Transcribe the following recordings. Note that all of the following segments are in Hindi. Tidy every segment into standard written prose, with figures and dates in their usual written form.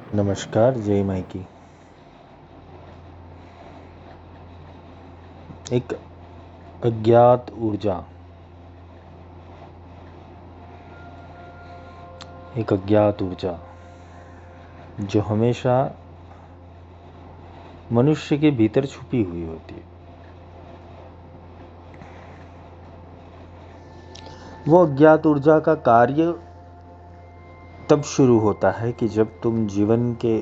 नमस्कार, जय माई की। एक अज्ञात ऊर्जा, जो हमेशा मनुष्य के भीतर छुपी हुई होती है। वो अज्ञात ऊर्जा का कार्य तब शुरू होता है कि जब तुम जीवन के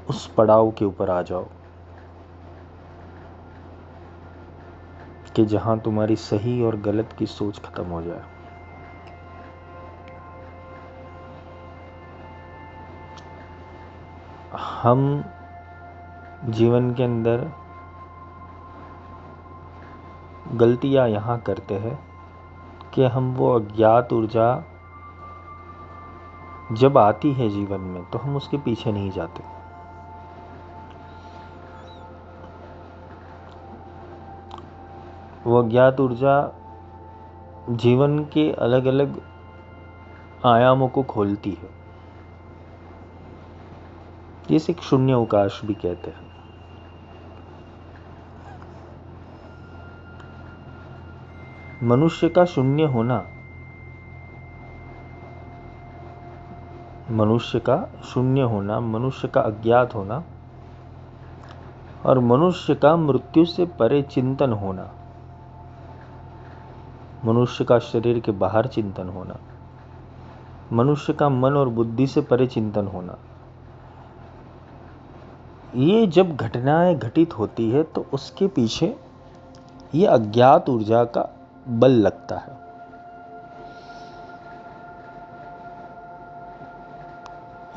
उस पड़ाव के ऊपर आ जाओ कि जहां तुम्हारी सही और गलत की सोच खत्म हो जाए। हम जीवन के अंदर गलतियां यहाँ करते हैं कि हम वो अज्ञात ऊर्जा जब आती है जीवन में तो हम उसके पीछे नहीं जाते। वो अज्ञात ऊर्जा जीवन के अलग अलग आयामों को खोलती है, जिसे एक शून्य अवकाश भी कहते हैं। मनुष्य का शून्य होना, मनुष्य का अज्ञात होना और मनुष्य का मृत्यु से परे चिंतन होना, मनुष्य का शरीर के बाहर चिंतन होना, मनुष्य का मन और बुद्धि से परे चिंतन होना, ये जब घटनाएं घटित होती है तो उसके पीछे ये अज्ञात ऊर्जा का बल लगता है।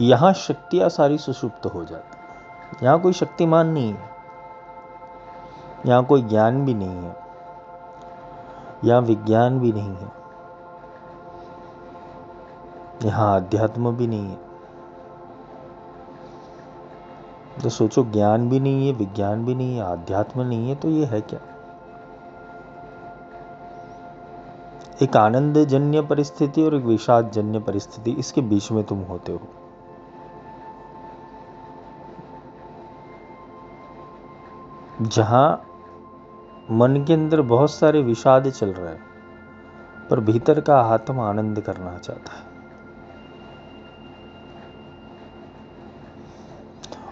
यहां शक्तियां सारी सुषुप्त हो जाती। यहां कोई शक्तिमान नहीं है, यहां कोई ज्ञान भी नहीं है, यहां विज्ञान भी नहीं है, यहां अध्यात्म भी नहीं है। तो सोचो, ज्ञान भी नहीं है, विज्ञान भी नहीं है, आध्यात्म नहीं है, तो ये है क्या? एक आनंद जन्य परिस्थिति और एक विषाद जन्य परिस्थिति, इसके बीच में तुम होते हो। जहां मन के अंदर बहुत सारे विषाद चल रहे हैं, पर भीतर का आत्मा आनंद करना चाहता है,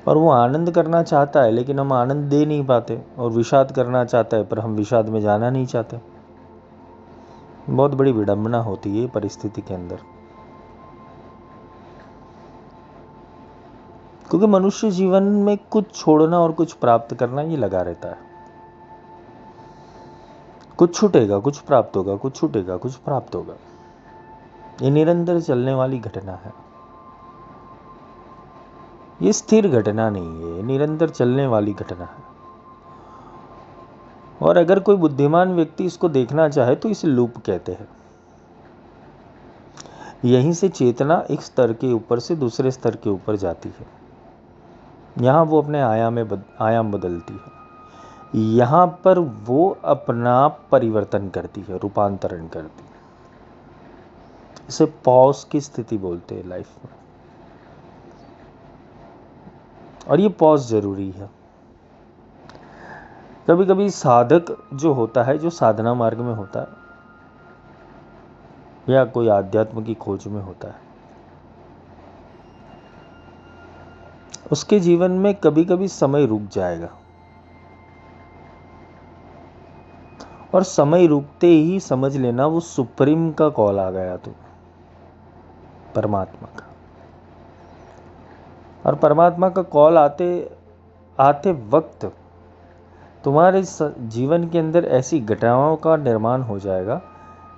और वो आनंद करना चाहता है लेकिन हम आनंद दे नहीं पाते, और विषाद करना चाहता है पर हम विषाद में जाना नहीं चाहते। बहुत बड़ी विडंबना होती है परिस्थिति के अंदर, क्योंकि मनुष्य जीवन में कुछ छोड़ना और कुछ प्राप्त करना ये लगा रहता है। कुछ छूटेगा, कुछ प्राप्त होगा, कुछ छूटेगा, कुछ प्राप्त होगा। ये निरंतर चलने वाली घटना है, ये स्थिर घटना नहीं है, ये निरंतर चलने वाली घटना है। और अगर कोई बुद्धिमान व्यक्ति इसको देखना चाहे तो इसे लूप कहते हैं। यहीं से चेतना एक स्तर के ऊपर से दूसरे स्तर के ऊपर जाती है। यहाँ वो अपने आयाम बदलती है, यहाँ पर वो अपना परिवर्तन करती है, रूपांतरण करती है। इसे पॉज की स्थिति बोलते हैं लाइफ में, और ये पॉज जरूरी है। कभी कभी साधक जो होता है, जो साधना मार्ग में होता है या कोई आध्यात्म की खोज में होता है, उसके जीवन में कभी कभी समय रुक जाएगा, और समय रुकते ही समझ लेना वो सुप्रीम का कॉल आ गया, तो परमात्मा का। और परमात्मा का कॉल आते आते वक्त तुम्हारे जीवन के अंदर ऐसी घटनाओं का निर्माण हो जाएगा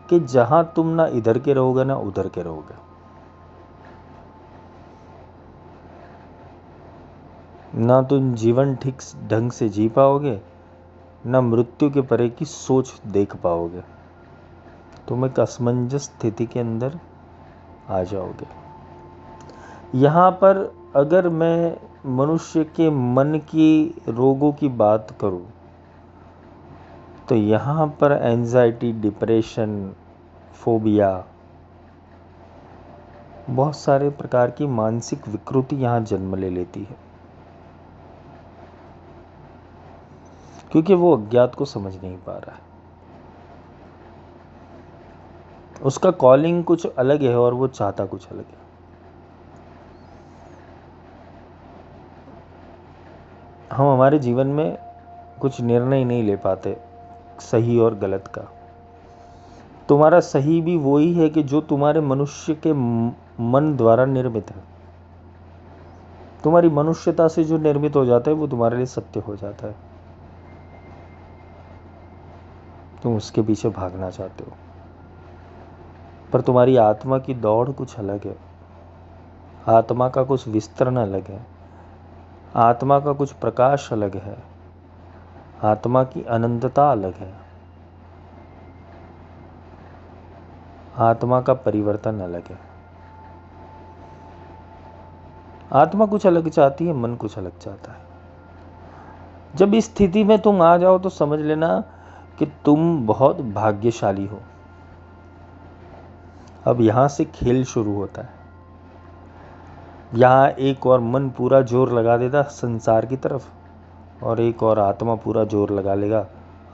कि जहां तुम ना इधर के रहोगे ना उधर के रहोगे। ना तुम जीवन ठीक ढंग से जी पाओगे, ना मृत्यु के परे की सोच देख पाओगे। तुम एक असमंजस स्थिति के अंदर आ जाओगे। यहाँ पर अगर मैं मनुष्य के मन की रोगों की बात करूं तो यहाँ पर एंजाइटी, डिप्रेशन, फोबिया, बहुत सारे प्रकार की मानसिक विकृति यहाँ जन्म ले लेती है, क्योंकि वो अज्ञात को समझ नहीं पा रहा है। उसका कॉलिंग कुछ अलग है और वो चाहता कुछ अलग है। हम हमारे जीवन में कुछ निर्णय नहीं ले पाते सही और गलत का। तुम्हारा सही भी वही है कि जो तुम्हारे मनुष्य के मन द्वारा निर्मित है। तुम्हारी मनुष्यता से जो निर्मित हो जाता है वो तुम्हारे लिए सत्य हो जाता है। तुम उसके पीछे भागना चाहते हो, पर तुम्हारी आत्मा की दौड़ कुछ अलग है। आत्मा का कुछ विस्तरण अलग है, आत्मा का कुछ प्रकाश अलग है, आत्मा की अनंतता अलग है, आत्मा का परिवर्तन अलग है। आत्मा कुछ अलग चाहती है, मन कुछ अलग चाहता है। जब इस स्थिति में तुम आ जाओ तो समझ लेना कि तुम बहुत भाग्यशाली हो। अब यहां से खेल शुरू होता है। यहां एक और मन पूरा जोर लगा देता संसार की तरफ, और एक और आत्मा पूरा जोर लगा लेगा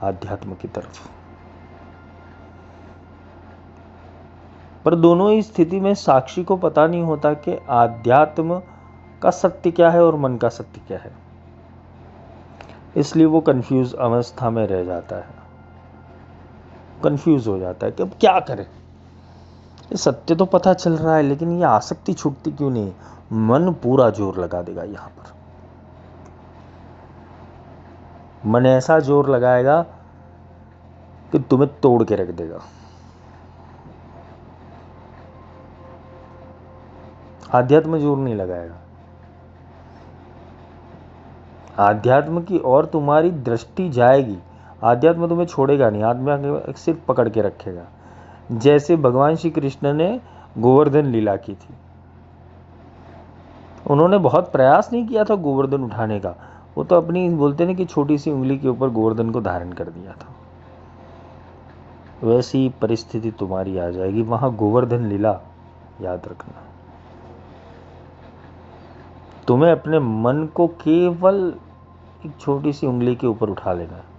आध्यात्म की तरफ। पर दोनों ही स्थिति में साक्षी को पता नहीं होता कि आध्यात्म का सत्य क्या है और मन का सत्य क्या है। इसलिए वो कंफ्यूज अवस्था में रह जाता है, कंफ्यूज हो जाता है कि अब क्या करे। ये सत्य तो पता चल रहा है, लेकिन ये आसक्ति छूटती क्यों नहीं। मन पूरा जोर लगा देगा। यहां पर मन ऐसा जोर लगाएगा कि तुम्हें तोड़ के रख देगा। आध्यात्म जोर नहीं लगाएगा। आध्यात्म की और तुम्हारी दृष्टि जाएगी। आध्यात्म तुम्हें छोड़ेगा नहीं, आध्यात्म सिर्फ पकड़ के रखेगा। जैसे भगवान श्री कृष्ण ने गोवर्धन लीला की थी। उन्होंने बहुत प्रयास नहीं किया था गोवर्धन उठाने का, वो तो अपनी बोलते ना कि छोटी सी उंगली के ऊपर गोवर्धन को धारण कर दिया था। वैसी परिस्थिति तुम्हारी आ जाएगी, वहां गोवर्धन लीला याद रखना। तुम्हें अपने मन को केवल एक छोटी सी उंगली के ऊपर उठा लेना है।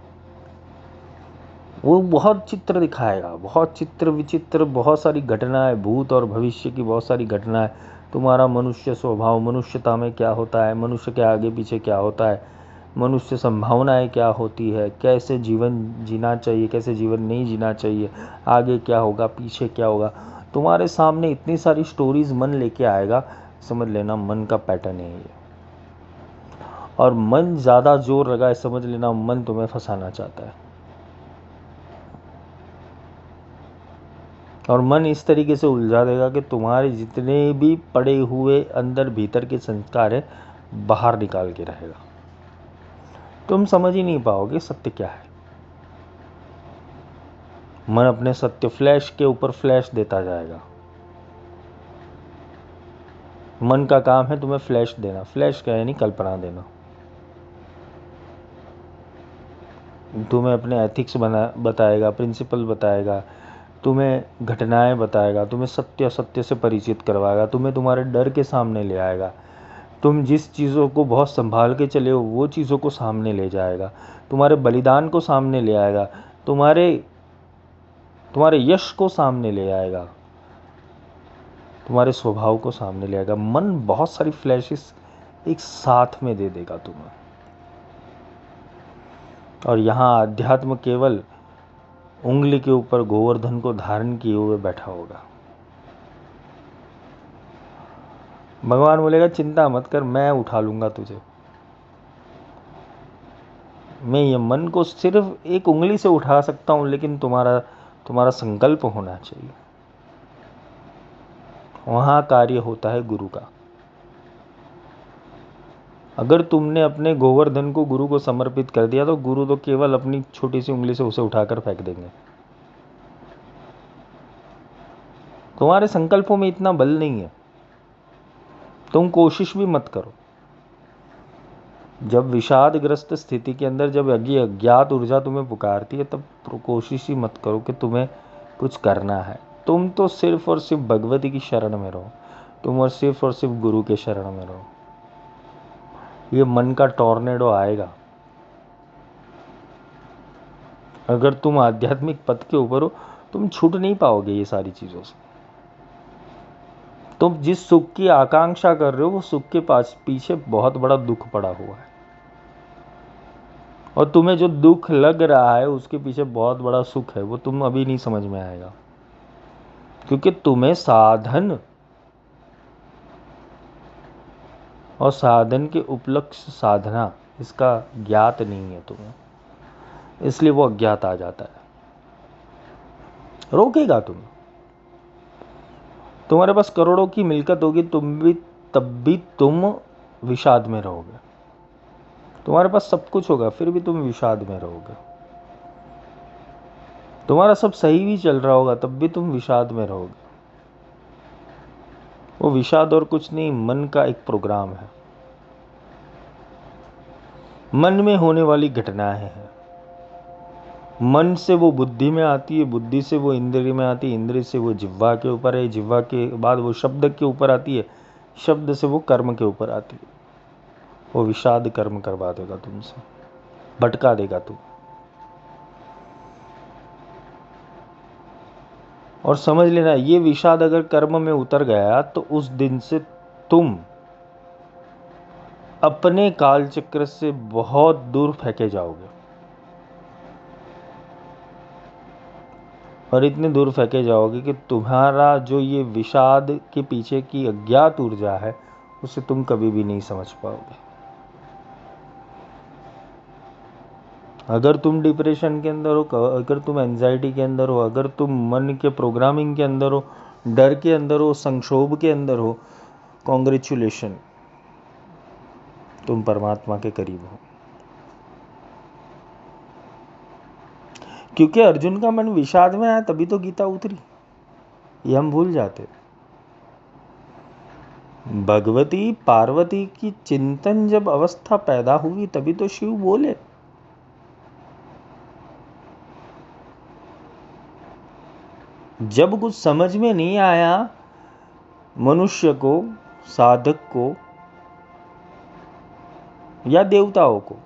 वो बहुत चित्र दिखाएगा, बहुत चित्र विचित्र, बहुत सारी घटनाएं, भूत और भविष्य की बहुत सारी घटनाएं। तुम्हारा मनुष्य स्वभाव, मनुष्यता में क्या होता है, मनुष्य के आगे पीछे क्या होता है, मनुष्य संभावनाएं क्या होती है, कैसे जीवन जीना चाहिए, कैसे जीवन नहीं जीना चाहिए, आगे क्या होगा, पीछे क्या होगा। तुम्हारे सामने इतनी सारी स्टोरीज मन लेके आएगा। समझ लेना मन का पैटर्न है ये। और मन ज़्यादा जोर लगाए, समझ लेना मन तुम्हें फंसाना चाहता है। और मन इस तरीके से उलझा देगा कि तुम्हारे जितने भी पड़े हुए अंदर भीतर के संस्कार है बाहर निकाल के रहेगा। तुम समझ ही नहीं पाओगे सत्य क्या है। मन अपने सत्य फ्लैश के ऊपर फ्लैश देता जाएगा। मन का काम है तुम्हें फ्लैश देना। फ्लैश क्या है? यानी कल्पना देना। तुम्हें अपने एथिक्स बताएगा, प्रिंसिपल बताएगा, तुम्हें घटनाएं बताएगा, तुम्हें सत्य असत्य से परिचित करवाएगा, तुम्हें तुम्हारे डर के सामने ले आएगा। तुम जिस चीज़ों को बहुत संभाल के चले हो वो चीज़ों को सामने ले जाएगा, तुम्हारे बलिदान को सामने ले आएगा, तुम्हारे यश को सामने ले आएगा, तुम्हारे स्वभाव को सामने ले आएगा। मन बहुत सारी फ्लैशेस एक साथ में दे देगा तुम्हें। और यहाँ अध्यात्म केवल उंगली के ऊपर गोवर्धन को धारण किए हुए बैठा होगा। भगवान बोलेगा चिंता मत कर, मैं उठा लूंगा तुझे। मैं ये मन को सिर्फ एक उंगली से उठा सकता हूं, लेकिन तुम्हारा संकल्प होना चाहिए। वहां कार्य होता है गुरु का। अगर तुमने अपने गोवर्धन को गुरु को समर्पित कर दिया तो गुरु तो केवल अपनी छोटी सी उंगली से उसे उठाकर फेंक देंगे। तुम्हारे संकल्पों में इतना बल नहीं है, तुम कोशिश भी मत करो। जब विषादग्रस्त स्थिति के अंदर जब अज्ञात ऊर्जा तुम्हें पुकारती है तब कोशिश ही मत करो कि तुम्हें कुछ करना है। तुम तो सिर्फ और सिर्फ भगवती की शरण में रहो। तुम और सिर्फ गुरु के शरण में रहो। ये मन का टॉर्नेडो आएगा। अगर तुम आध्यात्मिक पथ के ऊपर हो, तुम छूट नहीं पाओगे ये सारी चीजों से। तुम जिस सुख की आकांक्षा कर रहे हो, वो सुख के पास पीछे बहुत बड़ा दुख पड़ा हुआ है, और तुम्हें जो दुख लग रहा है उसके पीछे बहुत बड़ा सुख है। वो तुम अभी नहीं समझ में आएगा, क्योंकि तुम्हें साधन और साधन के उपलक्ष्य साधना, इसका ज्ञात नहीं है तुम्हें, इसलिए वो अज्ञात आ जाता है, रोकेगा तुम्हें। तुम्हारे पास करोड़ों की मिल्कत होगी, तब भी तुम विषाद में रहोगे। तुम्हारे पास सब कुछ होगा, फिर भी तुम विषाद में रहोगे। तुम्हारा सब सही भी चल रहा होगा, तब भी तुम विषाद में रहोगे। वो विषाद और कुछ नहीं, मन का एक प्रोग्राम है। मन में होने वाली घटनाएं हैं। मन से वो बुद्धि में आती है, बुद्धि से वो इंद्रिय में आती है, इंद्रिय से वो जिह्वा के ऊपर है, जिह्वा के बाद वो शब्द के ऊपर आती है, शब्द से वो कर्म के ऊपर आती है। वो विषाद कर्म करवा देगा तुमसे, भटका देगा तुम। और समझ लेना, ये विषाद अगर कर्म में उतर गया तो उस दिन से तुम अपने काल चक्र से बहुत दूर फेंके जाओगे, और इतने दूर फेंके जाओगे कि तुम्हारा जो ये विषाद के पीछे की अज्ञात ऊर्जा है, उसे तुम कभी भी नहीं समझ पाओगे। अगर तुम डिप्रेशन के अंदर हो, अगर तुम एंजाइटी के अंदर हो, अगर तुम मन के प्रोग्रामिंग के अंदर हो, डर के अंदर हो, संक्षोभ के अंदर हो, कॉन्ग्रेचुलेशन, तुम परमात्मा के करीब हो। क्योंकि अर्जुन का मन विषाद में आया, तभी तो गीता उतरी, ये हम भूल जाते। भगवती पार्वती की चिंतन जब अवस्था पैदा हुई, तभी तो शिव बोले। जब कुछ समझ में नहीं आया मनुष्य को, साधक को या देवताओं को,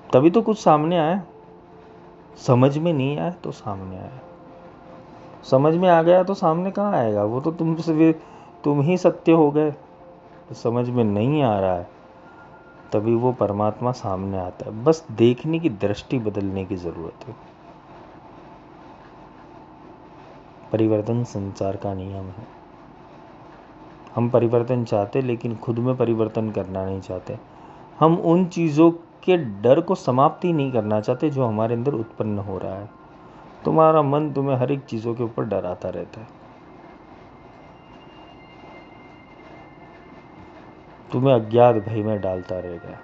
तभी तो कुछ सामने आया। समझ में नहीं आया तो सामने आया, समझ में आ गया तो सामने कहाँ आएगा? वो तो तुम ही सत्य हो गए। तो समझ में नहीं आ रहा है, तभी वो परमात्मा सामने आता है। बस देखने की दृष्टि बदलने की जरूरत है। परिवर्तन संसार का नियम है। हम परिवर्तन चाहते, लेकिन खुद में परिवर्तन करना नहीं चाहते। हम उन चीज़ों के डर को समाप्ति नहीं करना चाहते जो हमारे अंदर उत्पन्न हो रहा है। तुम्हारा मन तुम्हें हर एक चीज़ों के ऊपर डराता रहता है, तुम्हें अज्ञात भय में डालता रहेगा,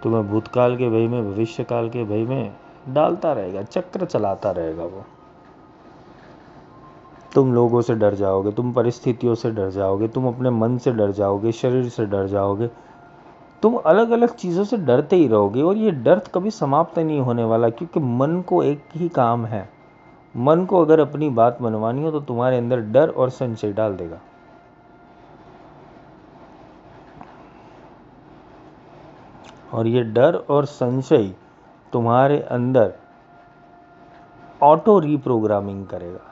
तुम्हें भूतकाल के भय में, भविष्य काल के भय में डालता रहेगा, चक्र चलाता रहेगा वो। तुम लोगों से डर जाओगे, तुम परिस्थितियों से डर जाओगे, तुम अपने मन से डर जाओगे, शरीर से डर जाओगे, तुम अलग अलग चीज़ों से डरते ही रहोगे। और ये डर कभी समाप्त नहीं होने वाला, क्योंकि मन को एक ही काम है। मन को अगर अपनी बात मनवानी हो तो तुम्हारे अंदर डर और संशय डाल देगा। और ये डर और संशय तुम्हारे अंदर ऑटो रीप्रोग्रामिंग करेगा।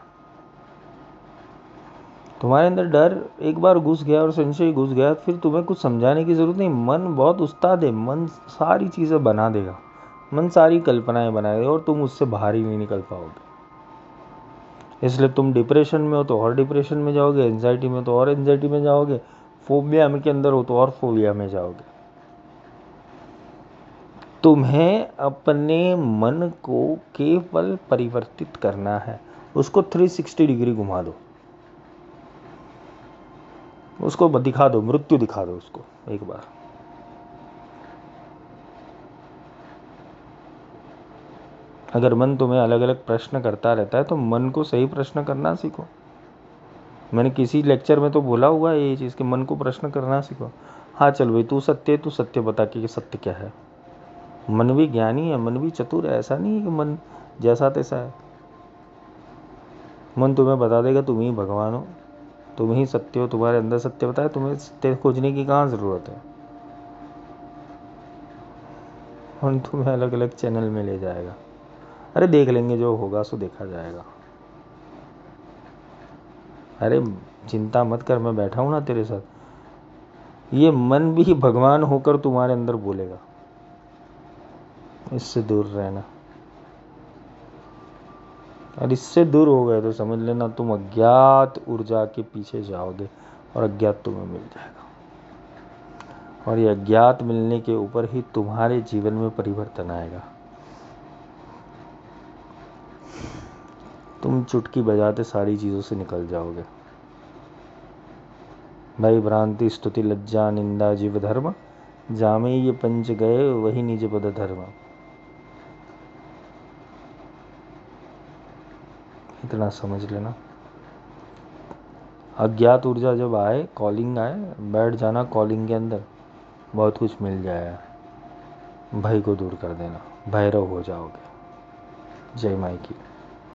तुम्हारे अंदर डर एक बार घुस गया और संशय घुस गया, फिर तुम्हें कुछ समझाने की जरूरत नहीं। मन बहुत उस्ताद है, मन सारी चीज़ें बना देगा, मन सारी कल्पनाएं बनाएगा, और तुम उससे बाहर ही नहीं निकल पाओगे। इसलिए तुम डिप्रेशन में हो तो और डिप्रेशन में जाओगे, एंजाइटी में तो और एंजाइटी में जाओगे, फोबिया में के अंदर हो तो और फोबिया में जाओगे। तुम्हें अपने मन को केवल परिवर्तित करना है, उसको 360 डिग्री घुमा दो, उसको दिखा दो, मृत्यु दिखा दो उसको एक बार। अगर मन तुम्हें अलग अलग प्रश्न करता रहता है तो मन को सही प्रश्न करना सीखो। मैंने किसी लेक्चर में तो बोला हुआ है ये चीज़ कि मन को प्रश्न करना सीखो। हाँ चल भाई, तू सत्य बता कि सत्य क्या है। मन भी ज्ञानी है, मन भी चतुर है, ऐसा नहीं है कि मन जैसा तैसा है। मन तुम्हें बता देगा तुम ही भगवान हो, तुम ही सत्य हो, तुम्हारे अंदर सत्य बताए, तुम्हें सत्य खोजने की कहाँ ज़रूरत है। और तुम्हें अलग अलग चैनल में ले जाएगा। अरे देख लेंगे, जो होगा सो देखा जाएगा। अरे चिंता मत कर, मैं बैठा हूँ ना तेरे साथ। ये मन भी भगवान होकर तुम्हारे अंदर बोलेगा, इससे दूर रहना। और इससे दूर हो गए तो समझ लेना तुम अज्ञात ऊर्जा के पीछे जाओगे और अज्ञात तुम्हें मिल जाएगा। और ये अज्ञात मिलने के ऊपर ही तुम्हारे जीवन में परिवर्तन आएगा। तुम चुटकी बजाते सारी चीज़ों से निकल जाओगे। भय भ्रांति स्तुति लज्जा निंदा जीव धर्म, जामे ये पंच गए वही निज पद धर्म। इतना समझ लेना। अज्ञात ऊर्जा जब आए, कॉलिंग आए, बैठ जाना कॉलिंग के अंदर, बहुत कुछ मिल जाएगा। भय को दूर कर देना, भैरव हो जाओगे। जय माई की।